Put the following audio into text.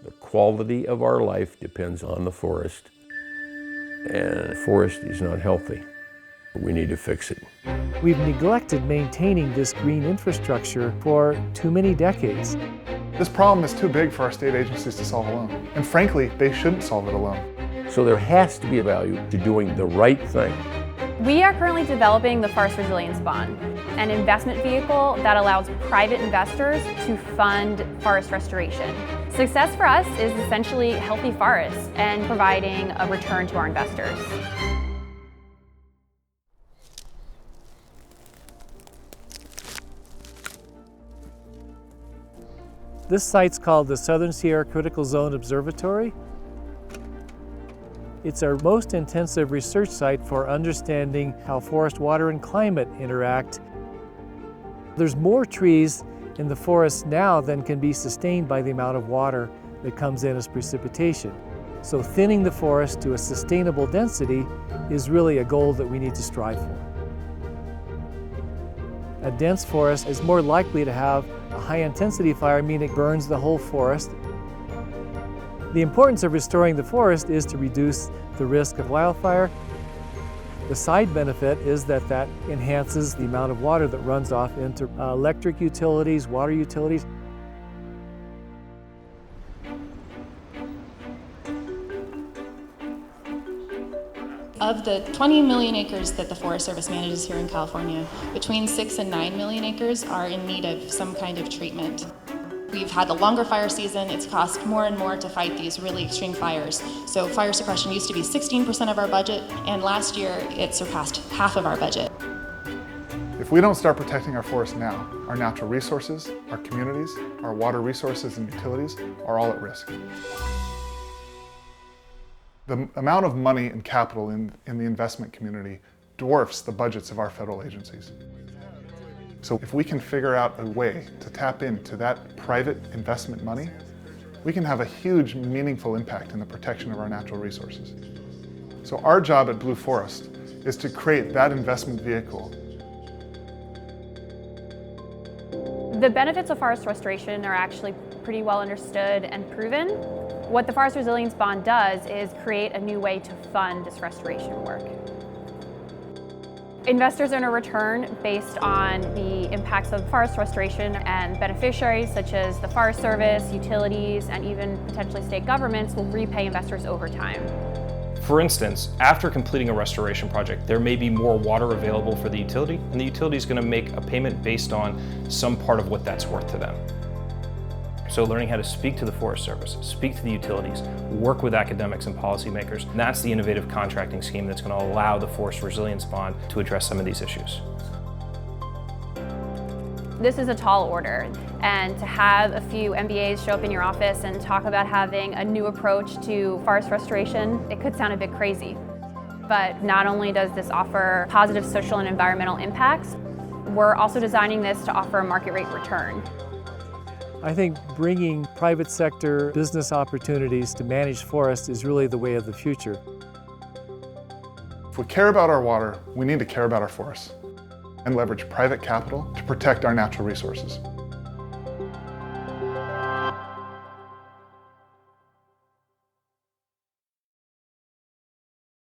The quality of our life depends on the forest, and the forest is not healthy. We need to fix it. We've neglected maintaining this green infrastructure for too many decades. This problem is too big for our state agencies to solve alone. And frankly, they shouldn't solve it alone. So there has to be a value to doing the right thing. We are currently developing the Forest Resilience Bond, an investment vehicle that allows private investors to fund forest restoration. Success for us is essentially healthy forests and providing a return to our investors. This site's called the Southern Sierra Critical Zone Observatory. It's our most intensive research site for understanding how forest, water, and climate interact. There's more trees in the forest now than can be sustained by the amount of water that comes in as precipitation. So thinning the forest to a sustainable density is really a goal that we need to strive for. A dense forest is more likely to have a high-intensity fire, meaning it burns the whole forest. The importance of restoring the forest is to reduce the risk of wildfire. The side benefit is that that enhances the amount of water that runs off into electric utilities, water utilities. Of the 20 million acres that the Forest Service manages here in California, between 6 and 9 million acres are in need of some kind of treatment. We've had a longer fire season. It's cost more and more to fight these really extreme fires. So fire suppression used to be 16% of our budget, and last year it surpassed half of our budget. If we don't start protecting our forests now, our natural resources, our communities, our water resources and utilities are all at risk. The amount of money and capital in the investment community dwarfs the budgets of our federal agencies. So if we can figure out a way to tap into that private investment money, we can have a huge, meaningful impact in the protection of our natural resources. So our job at Blue Forest is to create that investment vehicle. The benefits of forest restoration are actually pretty well understood and proven. What the Forest Resilience Bond does is create a new way to fund this restoration work. Investors earn a return based on the impacts of forest restoration, and beneficiaries such as the Forest Service, utilities, and even potentially state governments will repay investors over time. For instance, after completing a restoration project, there may be more water available for the utility, and the utility is going to make a payment based on some part of what that's worth to them. So learning how to speak to the Forest Service, speak to the utilities, work with academics and policymakers, and that's the innovative contracting scheme that's going to allow the Forest Resilience Bond to address some of these issues. This is a tall order, and to have a few MBAs show up in your office and talk about having a new approach to forest restoration, it could sound a bit crazy. But not only does this offer positive social and environmental impacts, we're also designing this to offer a market rate return. I think bringing private sector business opportunities to manage forests is really the way of the future. If we care about our water, we need to care about our forests and leverage private capital to protect our natural resources.